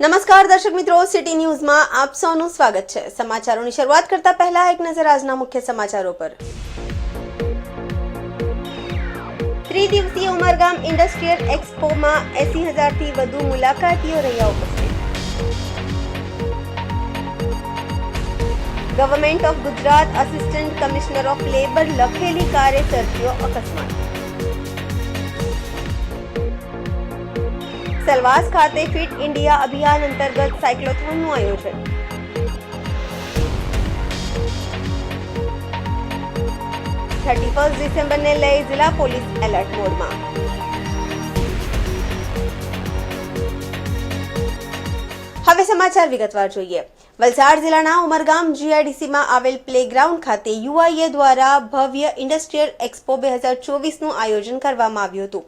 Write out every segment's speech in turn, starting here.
નમસ્કાર દર્શક મિત્રો, સિટી ન્યૂઝમાં આપ સૌનું સ્વાગત છે। સમાચારોની શરૂઆત કરતા પહેલા એક નજર આજના મુખ્ય સમાચારો પર। ત્રિદિવસીય ઉમરગામ ઇન્ડસ્ટ્રીયલ એક્સપોમાં 80,000 થી વધુ મુલાકાતીઓ રહ્યા ઉપસ્થિત। Government of Gujarat assistant commissioner of labour લખેલી કારે સર્જ્યો અકસ્માત। સેલવાસ ખાતે ફિટ ઇન્ડિયા અભિયાન અંતર્ગત સાયક્લોથોનનું આયોજન। 31 ડિસેમ્બરને લઈ જિલ્લા પોલીસ એલર્ટ મોડમાં। હવે સમાચાર વિગતવાર જોઈએ। વલસાડ જિલ્લાના ઉમરગામ જીઆઈડીસીમાં આવેલ પ્લેગ્રાઉન્ડ ખાતે યુઆઈએ દ્વારા ભવ્ય ઇન્ડસ્ટ્રીયલ એક્સપો 2024નું આયોજન કરવામાં આવ્યું હતું।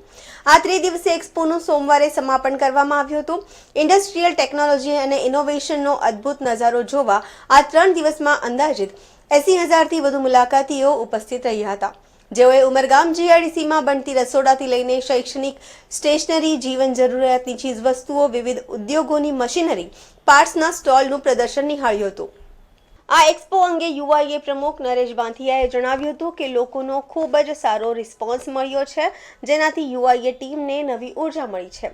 આ ત્રિદિવસીય એક્સપોનું સોમવારે સમાપન કરવામાં આવ્યું હતું। ઇન્ડસ્ટ્રીયલ ટેકનોલોજી અને ઇનોવેશનનો અદ્ભુત નજારો જોવા આ 3 દિવસમાં અંદાજિત 80,000થી વધુ મુલાકાતીઓ ઉપસ્થિત રહ્યા હતા, જેઓએ ઉમરગામ જીઆઈડીસીમાં બનતી રસોડાથી લઈને શૈક્ષણિક સ્ટેશનરી, જીવન જરૂરિયાતની ચીજવસ્તુઓ, વિવિધ ઉદ્યોગોની મશીનરી, પાર્ટ્સના સ્ટોલનું પ્રદર્શન નિહાળ્યું હતું। આ એક્સપો અંગે યુઆઈએ પ્રમુખ નરેશ બાંથિયાએ જણાવ્યું હતું કે લોકોનો ખૂબ જ સારો રિસ્પોન્સ મળ્યો છે, જેનાથી યુઆઈએ ટીમને નવી ઉર્જા મળી છે।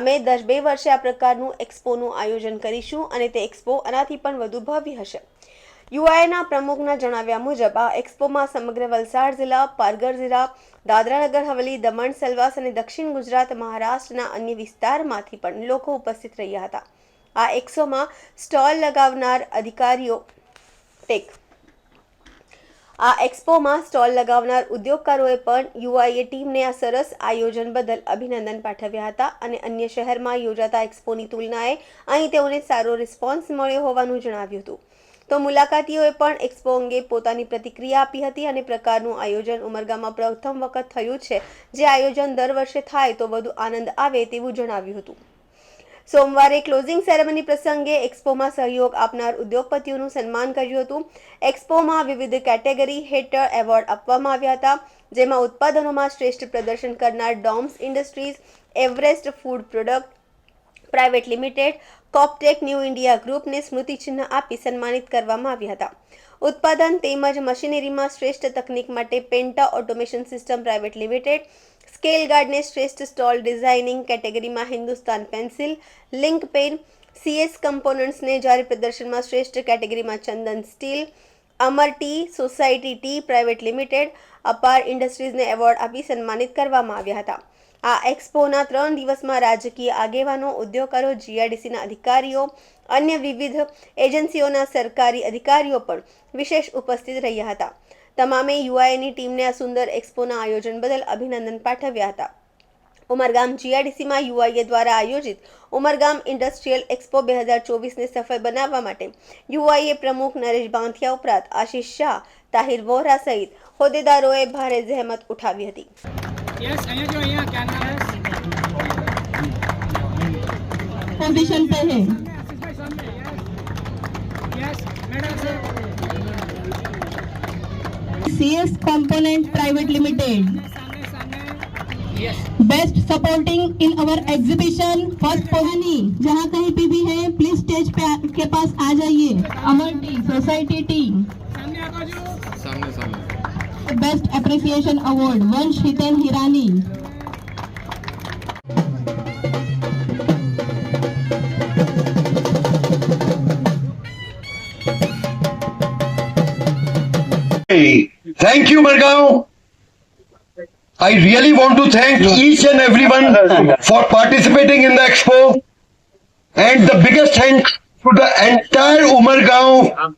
અમે દર 2 વર્ષે આ પ્રકારનું એક્સપોનું આયોજન કરીશું અને તે એક્સપો આનાથી પણ વધુ ભવ્ય હશે। યુઆઈના પ્રમુખના જણાવ્યા મુજબ આ એક્સપોમાં સમગ્ર વલસાડ જિલ્લા, પારગર જિલ્લા, દાદરા નગર હવેલી, દમણ, સેલવાસ અને દક્ષિણ ગુજરાત, મહારાષ્ટ્રના અન્ય વિસ્તારમાંથી પણ લોકો ઉપસ્થિત રહ્યા હતા। આ એક્સપોમાં સ્ટોલ લગાવનાર ઉદ્યોગકારોએ પણ યુઆઈએ ટીમને આ સરસ આયોજન બદલ અભિનંદન પાઠવ્યા હતા અને અન્ય શહેરમાં યોજાતા એક્સપોની તુલનાએ અહીં તેઓને સારો રિસ્પોન્સ મળ્યો હોવાનું જણાવ્યું હતું। તો મુલાકાતીઓએ પણ એક્સપો અંગે પોતાની પ્રતિક્રિયા આપી હતી અને પ્રકારનું આયોજન ઉમરગામમાં પ્રથમ વખત થયું છે, જે આયોજન દર વર્ષે થાય તો વધુ આનંદ આવે તેવું જણાવ્યું હતું। સોમવારે ક્લોઝિંગ સેરેમની પ્રસંગે એક્સપોમાં સહયોગ આપનાર ઉદ્યોગપતિઓનું સન્માન કર્યું હતું। એક્સપોમાં વિવિધ કેટેગરી હેઠળ એવોર્ડ આપવામાં આવ્યા હતા, જેમાં ઉત્પાદનોમાં શ્રેષ્ઠ પ્રદર્શન કરનાર Doms industries, Everest food product private limited, Coptech new India ગ્રુપને સ્મૃતિચિહ્ન આપી સન્માનિત કરવામાં આવ્યા હતા। ઉત્પાદન તેમજ મશીનરીમાં શ્રેષ્ઠ તકનીક માટે Penta automation system private limited, scale ગાર્ડને શ્રેષ્ઠ સ્ટોલ ડિઝાઇનિંગ કેટેગરીમાં Hindustan pencil, link pen, CS કમ્પોનન્ટ્સને જારી પ્રદર્શનમાં શ્રેષ્ઠ કેટેગરીમાં Chandan steel, Amar tea society tea private limited, Apar ઇન્ડસ્ટ્રીઝને એવોર્ડ આપી સન્માનિત કરવામાં આવ્યા હતા। આ એક્સપોના 3 દિવસમાં રાજકીય આગેવાનો, ઉદ્યોગકારો, જીઆઈડીસીના અધિકારીઓ, અન્ય વિવિધ એજન્સીઓના સરકારી અધિકારીઓ પણ વિશેષ ઉપસ્થિત રહ્યા હતા। તમામે યુઆઈની ટીમને આ સુંદર એક્સપોના આયોજન બદલ અભિનંદન પાઠવ્યા હતા। ઉમરગામ જીઆઈડીસીમાં યુઆઈએ દ્વારા આયોજિત ઉમરગામ ઇન્ડસ્ટ્રીયલ એક્સપો 2024ને સફળ બનાવવા માટે યુઆઈએ પ્રમુખ નરેશ બાંથિયા ઉપરાંત આશીષ શાહ, તાહિર વોહરા સહિત હોદ્દેદારોએ ભારે જહેમત ઉઠાવી હતી। पोजीशन पे है। CS component private limited best supporting इन अवर एग्जीबिशन फर्स्ट पोजीशन। जहाँ कहीं पे भी है प्लीज स्टेज पे के पास आ जाइए। Amar tea society tea best appreciation award Vansh Hiten Hirani. Thank you, Margaon. I really want to thank each and everyone for participating in the expo, and the biggest thanks to the entire Umargaon,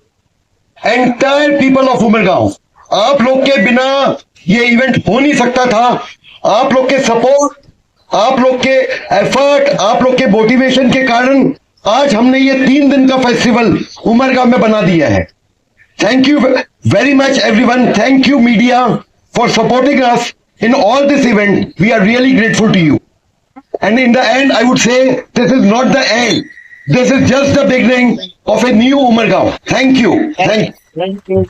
entire people of Umargaon. आप लोग के बिना ये event हो नहीं सकता था। आप लोग के सपोर्ट, आप लोग के एफर्ट, आप लोग के मोटिवेशन के कारण आज हमने ये 3 दिन का फेस्टिवल उमरगाम में बना दिया है। Thank you very much everyone. Thank you media for supporting us in all this event. We are really grateful to you. And in the end I would say this is not the end. This is just the beginning of a new Umargaon. Thank you. Thank you.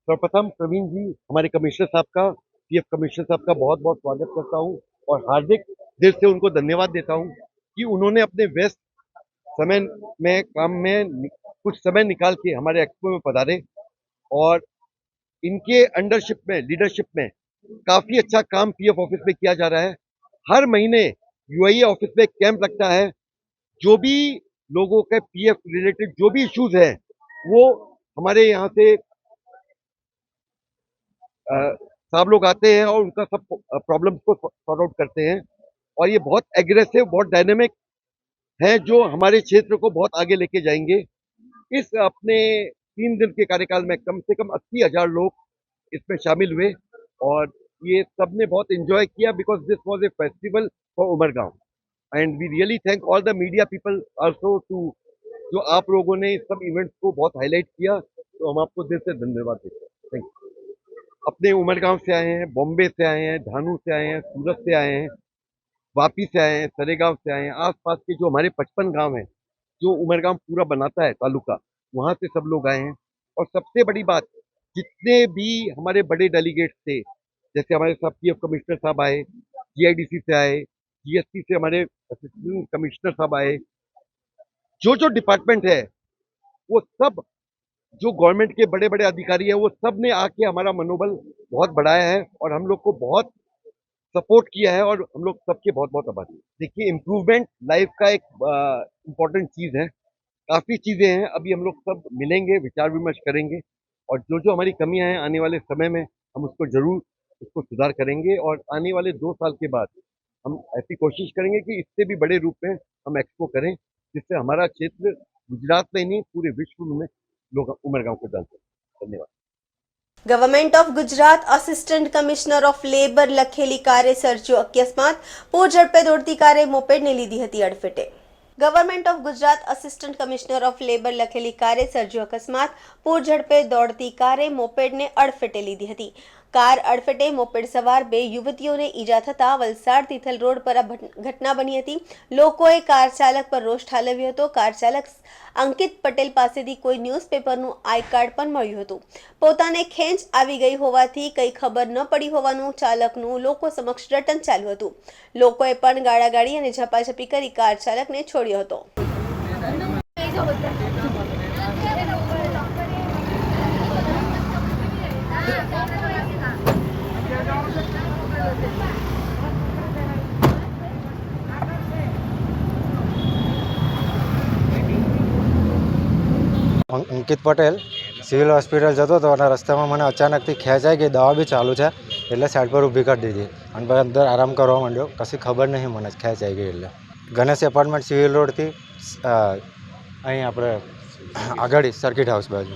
सर्वप्रथम प्रवीण जी, हमारे commissioner साहब का, CF commissioner साहब का बहुत बहुत स्वागत करता हूं और हार्दिक दिल से उनको धन्यवाद देता हूं कि उन्होंने अपने व्यस्त समय में काम में कुछ समय निकाल के हमारे एक्सपो में पधारे और इनके अंडरशिप में लीडरशिप में काफी अच्छा काम पीएफ ऑफिस में किया जा रहा है। हर महीने यूआईए ऑफिस में कैंप लगता है। जो भी लोगों के पीएफ रिलेटेड जो भी इश्यूज है वो हमारे यहाँ से साहब लोग आते हैं और उनका सब प्रॉब्लम्स को सॉर्ट आउट करते हैं और ये बहुत एग्रेसिव, बहुत डायनेमिक है जो हमारे क्षेत्र को बहुत आगे लेके जाएंगे। इस अपने 3 दिन के कार्यकाल में कम से कम 80,000 लोग इसमें शामिल हुए और ये सबने बहुत एंजॉय किया because this was a festival for Umargaon and we really thank all the media people also too जो आप लोगों ने इस सब इवेंट्स को बहुत हाईलाइट किया, तो हम आपको दिल से धन्यवाद देते हैं। Thank you. अपने उमरगांव से आए हैं, बॉम्बे से आए हैं, धानू से आए हैं, सूरत से आए हैं, वापी से आए हैं, सरेगांव से आए हैं, आसपास के जो हमारे 55 गांव हैं जो उमरगांव पूरा बनाता है तालुका, वहां से सब लोग आए हैं। और सबसे बड़ी बात, जितने भी हमारे बड़े डेलीगेट्स थे, जैसे हमारे साहब पीएफ कमिश्नर साहब आए, जीआईडीसी से आए, जीएसटी से हमारे असिस्टेंट कमिश्नर साहब आए, जो जो डिपार्टमेंट है वो सब, जो गवर्नमेंट के बड़े बड़े अधिकारी हैं वो सब ने आके हमारा मनोबल बहुत बढ़ाया है और हम लोग को बहुत सपोर्ट किया है और हम लोग सबके बहुत बहुत आभारी हैं। देखिए, इम्प्रूवमेंट लाइफ का एक इम्पोर्टेंट चीज़ है। काफ़ी चीज़ें हैं, अभी हम लोग सब मिलेंगे, विचार विमर्श करेंगे और जो जो हमारी कमियां हैं आने वाले समय में हम उसको जरूर उसको सुधार करेंगे और आने वाले 2 साल के बाद हम ऐसी कोशिश करेंगे कि इससे भी बड़े रूप में हम एक्सपो करें, जिससे हमारा क्षेत्र गुजरात में ही नहीं पूरे विश्व में लोग उमरगांव को जान सकें। धन्यवाद। Government of Gujarat assistant commissioner of labour લખેલી કારે સર્જ્યો અકસ્માત પૂર ઝડપે દોડતી કારે મોપેડને લીધી હતી અડફેટે. Government of Gujarat assistant commissioner of labour લખેલી કારે સર્જ્યો અકસ્માત પૂર ઝડપે દોડતી કારે મોપેડને અડફેટે લીધી હતી. કાર અડફેટે મોપેડ સવાર 2 યુવતીઓને ઈજા થતા વલસાડ તિથલ રોડ પર આ ઘટના બની હતી. લોકોએ કાર ચાલક પર રોષ ઠાલવ્યો હતો. કાર ચાલક અંકિત પટેલ પાસેથી કોઈ ન્યૂઝપેપરનું આઈ કાર્ડ પણ મળ્યું હતું. પોતાને ખેંચ આવી ગઈ હોવાથી કંઈ ખબર ન પડી હોવાનું ચાલકનું લોકો સમક્ષ રટન ચાલ્યું હતું. લોકોએ પણ ગાળાગાળી અને ઝપાઝપી કરી કાર ચાલકને છોડ્યો હતો. અંકિત પટેલ સિવિલ હોસ્પિટલ જતો હતો અને રસ્તામાં મને અચાનકથી ખેંચાઈ ગઈ. દવા બી ચાલુ છે એટલે સાઈડ પર ઊભી કરી દીધી અને પછી અંદર આરામ કરવા માંડ્યો. કશી ખબર નહીં મને ખેંચાઈ ગઈ એટલે. ગણેશ એપાર્ટમેન્ટ સિવિલ રોડથી અહીં આપણે આગળ સર્કિટ હાઉસ બાજુ.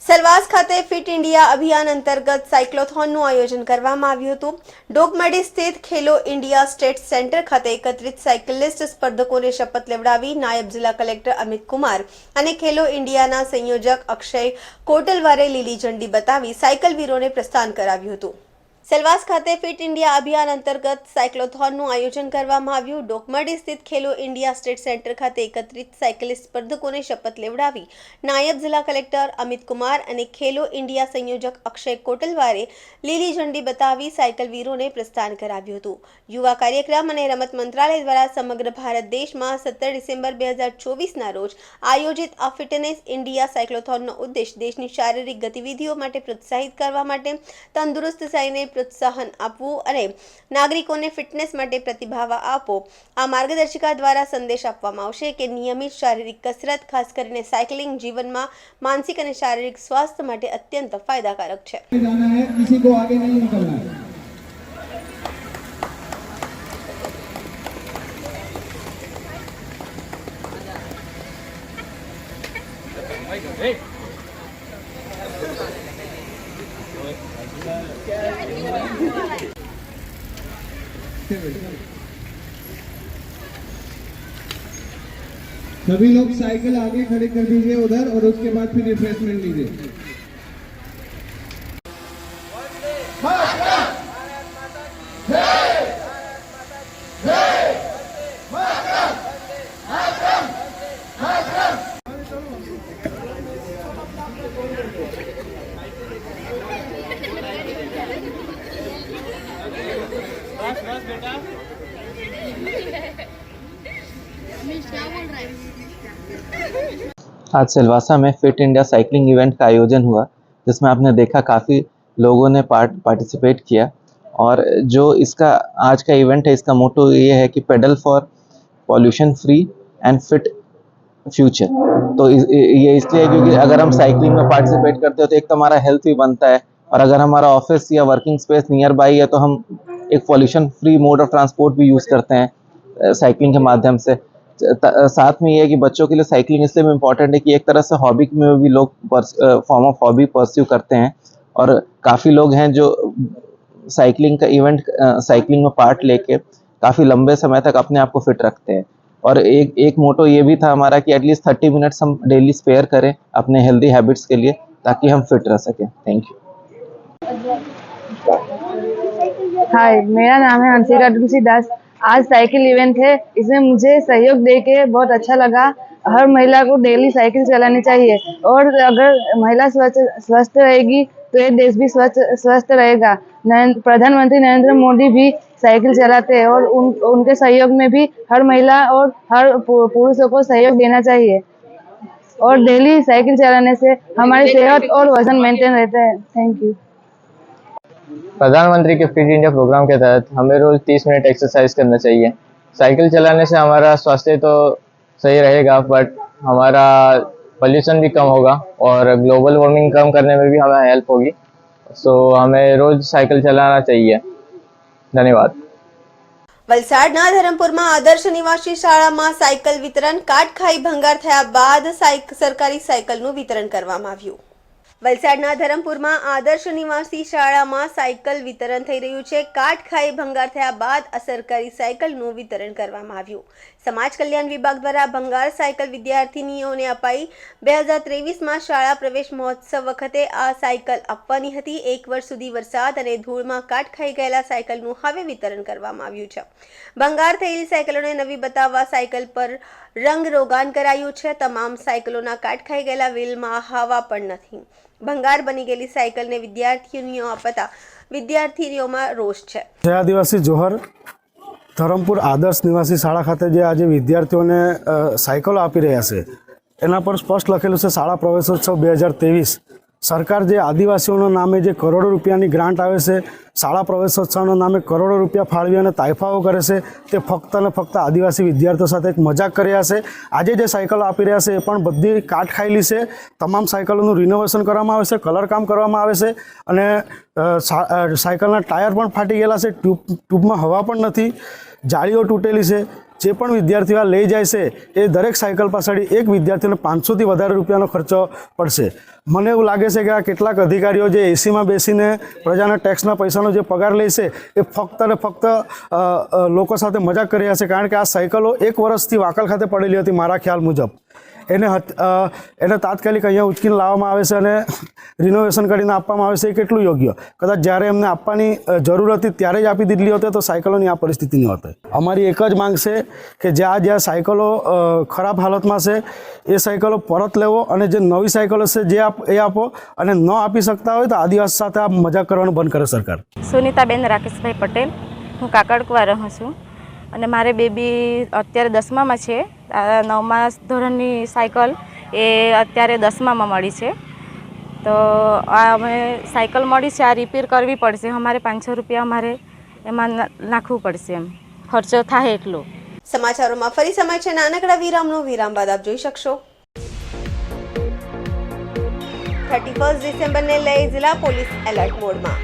સેલવાસ ખાતે ફિટ ઇન્ડિયા અભિયાન અંતર્ગત સાયક્લોથોનનું આયોજન કરવામાં આવ્યું હતું. ડોકમડી સ્થિત ખેલો ઇન્ડિયા સ્ટેટ સેન્ટર ખાતે એકત્રિત સાયકલિસ્ટ સ્પર્ધકોને શપથ લેવડાવી નાયબ જિલ્લા કલેક્ટર અમિત કુમાર અને ખેલો ઇન્ડિયાના સંયોજક અક્ષય કોટલવારે લીલી ઝંડી બતાવી સાયકલવીરોને પ્રસ્થાન કરાવ્યું હતું. સેલવાસ ખાતે ફિટ ઇન્ડિયા અભિયાન અંતર્ગત સાયક્લોથોનનું આયોજન કરવામાં આવ્યું. ડોકમડી સ્થિત ખેલો ઇન્ડિયા સ્ટેટ સેન્ટર ખાતે એકત્રિત સાયકલિસ્ટ સ્પર્ધકોને શપથ લેવડાવી નાયબ જિલ્લા કલેક્ટર અમિત કુમાર અને ખેલો ઇન્ડિયા સંયોજક અક્ષય કોટલવારે લીલી ઝંડી બતાવી સાયકલવીરોને પ્રસ્થાન કરાવ્યું હતું. યુવા કાર્યક્રમ અને રમત મંત્રાલય દ્વારા સમગ્ર ભારત દેશમાં 17 ડિસેમ્બર 2024ના રોજ આયોજિત આ ફિટનેસ ઇન્ડિયા સાયક્લોથોનનો ઉદ્દેશ દેશની શારીરિક ગતિવિધિઓ માટે પ્રોત્સાહિત કરવા માટે તંદુરસ્ત થઈને પ્રોત્સાહન આપવું અને નાગરિકોને ફિટનેસ માટે પ્રતિભાવ આપવો. આ માર્ગદર્શિકા દ્વારા સંદેશ આપવામાં આવશે કે નિયમિત શારીરિક કસરત, ખાસ કરીને સાયકલિંગ, જીવનમાં માનસિક અને શારીરિક સ્વાસ્થ્ય માટે અત્યંત ફાયદાકારક છે. सभी लोग साइकिल आगे खड़े कर दीजिए उधर और उसके बाद फिर रिफ्रेशमेंट लीजिए. क्या बोल रहा है? आज सिलवासा में फिट इंडिया साइकिलिंग इवेंट का आयोजन हुआ, जिसमें आपने देखा काफ़ी लोगों ने पार्टिसिपेट किया। और जो इसका आज का इवेंट है, इसका मोटो ये है कि pedal for pollution free and fit future. तो ये इसलिए क्योंकि अगर हम साइकिलिंग में पार्टिसिपेट करते हो तो एक तो हमारा हेल्थ भी बनता है, और अगर हमारा ऑफिस या वर्किंग स्पेस नियर बाई है तो हम एक pollution free mode of transport भी यूज़ करते हैं साइकिलिंग के माध्यम से। साथ में ये है कि बच्चों के लिए साइकिलिंग इसलिए भी इम्पॉर्टेंट है कि एक तरह से हॉबी में भी लोग फॉर्म ऑफ हॉबी परस्यू करते हैं, और काफ़ी लोग हैं जो साइकिलिंग का इवेंट साइकिलिंग में पार्ट लेके काफ़ी लंबे समय तक अपने आप को फिट रखते हैं। और एक मोटो ये भी था हमारा कि एटलीस्ट 30 मिनट्स हम डेली स्पेयर करें अपने हेल्दी हैबिट्स के लिए, ताकि हम फिट रह सकें। Thank you. हाय, मेरा नाम है हंसिका तुलसीदास। आज साइकिल इवेंट है, इसमें मुझे सहयोग देके बहुत अच्छा लगा। हर महिला को डेली साइकिल चलानी चाहिए, और अगर महिला स्वस्थ रहेगी तो ये देश भी स्वस्थ रहेगा। प्रधानमंत्री नरेंद्र मोदी भी साइकिल चलाते हैं, और उनके सहयोग में भी हर महिला और हर पुरुषों को सहयोग देना चाहिए। और डेली साइकिल चलाने से हमारी सेहत और वजन मेंटेन रहता है। Thank you. प्रधानमंत्री के फिट इंडिया प्रोग्राम के तहत हमें रोज 30 मिनट एक्सरसाइज करना चाहिए। साइकिल चलाने से हमारा स्वास्थ्य तो सही रहेगा, बट हमारा पोल्यूशन भी कम होगा और ग्लोबल वार्मिंग कम करने में भी हमें हेल्प होगी। सो हमें रोज साइकिल चलाना चाहिए। धन्यवाद। વલસાડના ધરમપુરમાં આદર્શ નિવાસી શાળામાં સાયકલ વિતરણ કાટ ખાઈ ભંગાર થયા બાદ સરકારી સાયકલનું વિતરણ કરવામાં આવ્યું। વલસાડના ધરમપુરમાં આદર્શ નિવાસી શાળામાં સાયકલ વિતરણ થઈ રહ્યું છે। કાટ ખાઈ ભંગાર થયા બાદ અસરકારી સાયકલનું વિતરણ કરવામાં આવ્યું। સમાજ કલ્યાણ વિભાગ દ્વારા ભંગાર સાયકલ વિદ્યાર્થીનીઓને અપાઈ। 2023માં શાળા પ્રવેશ મહોત્સવ વખતે આ સાયકલ આપવાની હતી। 1 વર્ષ સુધી વરસાદ અને ધૂળમાં કાટ ખાઈ ગયેલા સાયકલનું હવે વિતરણ કરવામાં આવ્યું છે। ભંગાર થયેલી સાયકલોને નવી બતાવવા સાયકલ પર રંગ રોગાન કરાયું છે। તમામ સાયકલોના કાટ ખાઈ ગયેલા વ્હીલમાં હવા પણ નથી। ભંગાર બની ગયેલી સાયકલને વિદ્યાર્થીનીઓ આપતા વિદ્યાર્થીનીઓમાં રોષ છે। જય આદિવાસી જોહર। ધરમપુર આદર્શ નિવાસી શાળા ખાતે જે આજે વિદ્યાર્થીઓને સાયકલો આપી રહ્યા છે, એના પર સ્પષ્ટ લખેલું છે શાળા પ્રવેશોત્સવ 2023। સરકાર જે આદિવાસીઓના નામે જે કરોડો રૂપિયાની ગ્રાન્ટ આવે છે, શાળા પ્રવેશોત્સવના નામે કરોડો રૂપિયા ફાળવી અને તાઇફાઓ કરે છે, તે ફક્ત અને ફક્ત આદિવાસી વિદ્યાર્થીઓ સાથે એક મજાક કરી રહ્યા છે। આજે જે સાયકલો આપી રહ્યા છે એ પણ બધી કાટ ખાયેલી છે। તમામ સાયકલોનું રિનોવેશન કરવામાં આવે છે, કલર કામ કરવામાં આવે છે, અને સાયકલના ટાયર પણ ફાટી ગયેલા છે, ટ્યુબમાં હવા પણ નથી, જાળીઓ તૂટેલી છે। જે પણ વિદ્યાર્થીઓ લઈ જાય છે એ દરેક સાયકલ પાછળ એક વિદ્યાર્થીઓને 500થી વધારે રૂપિયાનો ખર્ચો પડશે। મને એવું લાગે છે કે આ કેટલાક અધિકારીઓ જે એસીમાં બેસીને પ્રજાના ટેક્સના પૈસાનો જે પગાર લે છે એ ફક્ત અને ફક્ત લોકો સાથે મજાક કરી રહ્યા છે, કારણ કે આ સાયકલો 1 વર્ષથી વાકલ ખાતે પડેલી હતી મારા ખ્યાલ મુજબ। એને તાત્કાલિક અહીંયા ઉચકીને લાવવામાં આવે છે અને રિનોવેશન કરીને આપવામાં આવે છે, એ કેટલું યોગ્ય? કદાચ જ્યારે એમને આપવાની જરૂર હતી ત્યારે જ આપી દીધેલી હોત તો સાયકલોની આ પરિસ્થિતિ ન હોત। અમારી એક જ માંગ છે કે જ્યાં સાયકલો ખરાબ હાલતમાં છે એ સાયકલો પરત લેવો, અને જે નવી સાયકલો છે જે એ આપો, અને ન આપી શકતા હોય તો આદિવાસી સાથે આ મજાક કરવાનું બંધ કરે સરકાર। સુનિતાબેન રાકેશભાઈ પટેલ, હું કાકડકુવા રહું છું, અને મારે બેબી અત્યારે 10મામાં છે। 9મા ધોરણની સાયકલ એ અત્યારે 10મામાં મળી છે। તો આ અમે સાયકલ મળી છે, આ રિપેર કરવી પડશે। અમારે 500 રૂપિયા અમારે એમાં નાખવું પડશે, એમ ખર્ચો થાય એટલો। સમાચારોમાં ફરી સમય છે નાનકડા વિરામનો। વિરામ બાદ આપ જોઈ શકશો 31 ડિસેમ્બરને લઈ જિલ્લા પોલીસ એલર્ટ મોડમાં।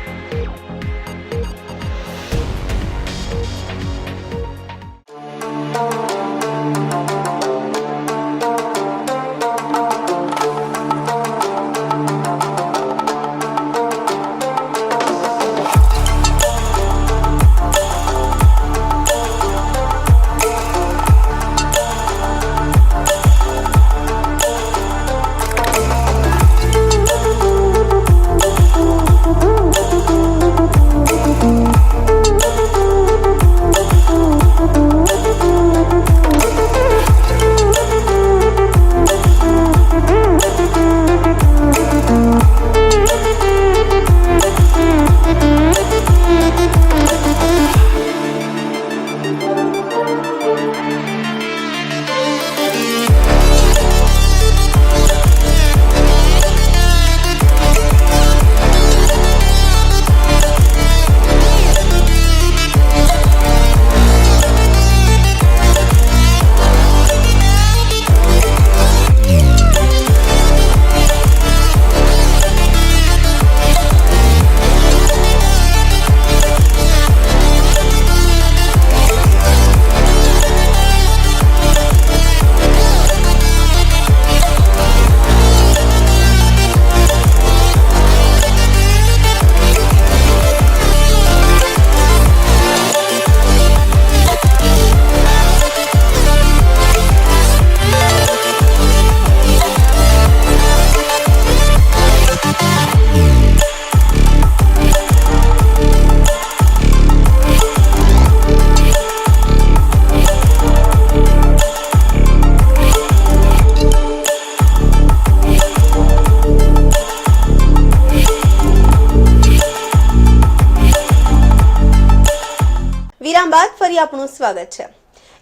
ફરી આપનું સ્વાગત છે।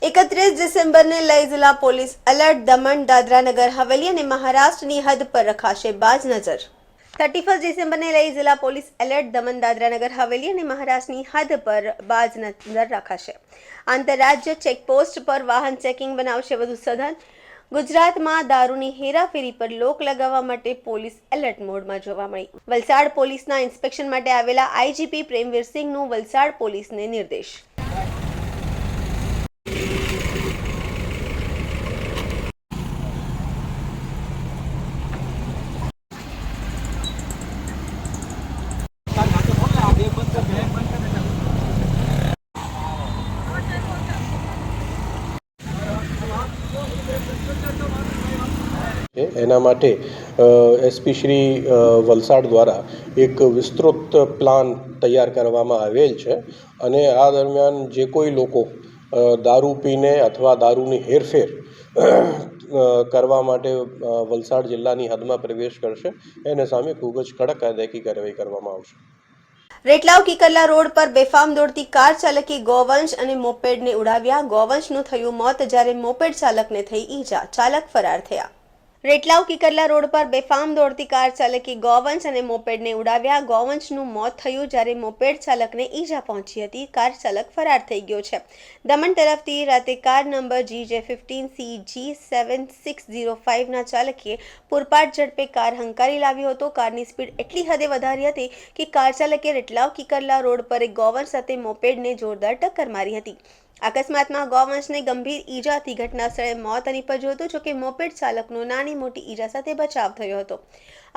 31 ડિસેમ્બરને લઈ જિલ્લા પોલીસ એલર્ટ। દમણ, દાદરા નગર હવેલી અને મહારાષ્ટ્રની હદ પર રખાશે બાજ નજર। 31 ડિસેમ્બરને લઈ જિલ્લા પોલીસ એલર્ટ। દમણ, દાદરા નગર હવેલી અને મહારાષ્ટ્રની હદ પર બાજ નજર રખાશે। આંતરરાજ્ય ચેકપોસ્ટ પર વાહન ચેકિંગ બનાવશે વધુ સઘન। ગુજરાતમાં દારૂની હેરાફેરી પર લોક લગાવવા માટે પોલીસ એલર્ટ મોડમાં જોવા મળી। વલસાડ પોલીસના ઇન્સ્પેક્શન માટે આવેલા આઈજીપી પ્રેમવીરસિંહનું વલસાડ પોલીસને નિર્દેશ। એના માટે એસપી શ્રી વલસાડ દ્વારા એક વિસ્તૃત પ્લાન તૈયાર કરવામાં આવેલ છે અને આ દરમિયાન જે કોઈ લોકો દારૂ પીને અથવા દારૂની હેરફેર કરવા માટે વલસાડ જિલ્લાની હદમાં પ્રવેશ કરશે એને સામે ખૂબ જ કડક કાયદાકીય કાર્યવાહી કરવામાં આવશે। રેટલાવ કિકરલા રોડ પર બેફામ દોડતી કાર ચાલકે ગોવંશ અને મોપેડને ઉડાવ્યા। ગોવંશનું થયું મોત જ્યારે મોપેડ ચાલકને થઈ ઈજા। ચાલક ફરાર થયા। રેટલાવ કિકરલા રોડ પર બેફામ દોડતી કાર ચાલકે ગોવંશ અને મોપેડને ઉડાવ્યા। ગોવંશનું મોત થયું જ્યારે મોપેડ ચાલકને ઈજા પહોંચી હતી। કાર ચાલક ફરાર થઈ ગયો છે। દમણ તરફથી રાતે કાર નંબર GJ15CG7605ના ચાલકે પૂરપાટ ઝડપે કાર હંકારી લાવ્યો હતો। કારની સ્પીડ એટલી હદે વધારી હતી કે કાર ચાલકે રેટલાવ કિકરલા રોડ પર એક ગોવંશ સાથે મોપેડને જોરદાર ટક્કર મારી હતી। અકસ્માતમાં ગોવંશને ગંભીર ઈજાથી ઘટના સ્થળે મોત નીપજ્યું હતું। જોકે મોપેડ ચાલકનો નાની મોટી ઈજા સાથે બચાવ થયો હતો।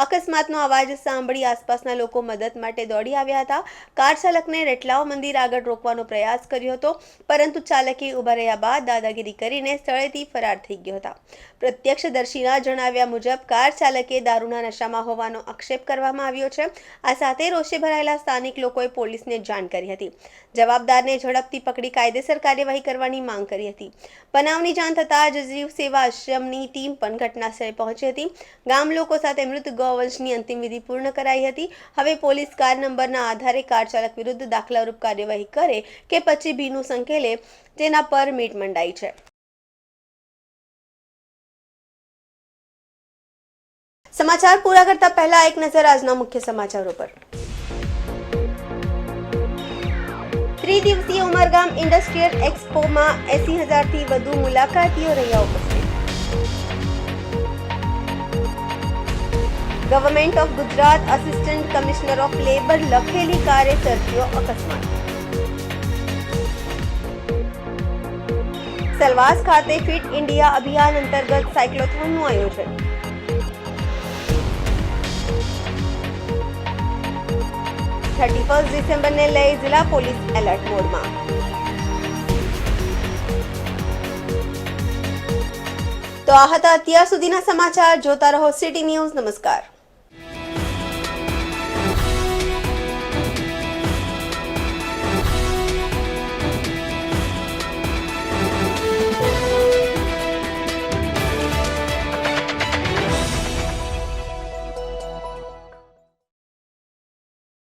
અકસ્માતનો અવાજ સાંભળી આસપાસના લોકો મદદ માટે દોડી આવ્યા હતા। કાર ચાલકને રેટલાવ મંદિર આગળ રોકવાનો પ્રયાસ કર્યો હતો પરંતુ ચાલકે ઊભા રહ્યા બાદ દાદાગીરી કરીને સ્થળેથી ફરાર થઈ ગયા હતા। પ્રત્યક્ષદર્શીના જણાવ્યા મુજબ કાર ચાલકે દારૂના નશામાં હોવાનો આક્ષેપ કરવામાં આવ્યો છે। આ સાથે રોષે ભરાયેલા સ્થાનિક લોકોએ પોલીસને જાણ કરી હતી। જવાબદારને ઝડપથી પકડી કાયદેસર કાર્યવાહી કરવાની માંગ કરી હતી। બનાવની જાણ થતાં જ જીવ સેવા આશ્રમની ટીમ પણ ઘટના સ્થળે પહોંચી હતી। ગામ લોકો સાથે મૃત ગોવંશની અંતિમ વિધિ પૂર્ણ કરાઈ હતી। હવે પોલીસ કાર નંબરના આધારે કાર ચાલક વિરુદ્ધ દાખલારૂપ કાર્યવાહી કરે કે પછી ભીનું સંકેલે તેના પર મીટ મંડાઈ છે। સમાચાર પૂરા કરતા પહેલા એક નજર આજના મુખ્ય સમાચારો પર। ત્રિદિવસીય ઉમરગામ ઇન્ડસ્ટ્રીયલ એક્સપોમાં 80,000થી વધુ મુલાકાતીઓ રહ્યા ઉપસ્થિત। Government of Gujarat assistant commissioner of labour લખેલી કારે સર્જ્યો અકસ્માત। સેલવાસ ખાતે ફિટ ઇન્ડિયા અભિયાન અંતર્ગત સાયક્લોથોનનું આયોજન। ડિસેમ્બરને લઈ જિલ્લા પોલીસ એલર્ટ મોડમાં। તો આ હતા અત્યાર સુધીના સમાચાર। જોતા રહો સિટી ન્યૂઝ। નમસ્કાર।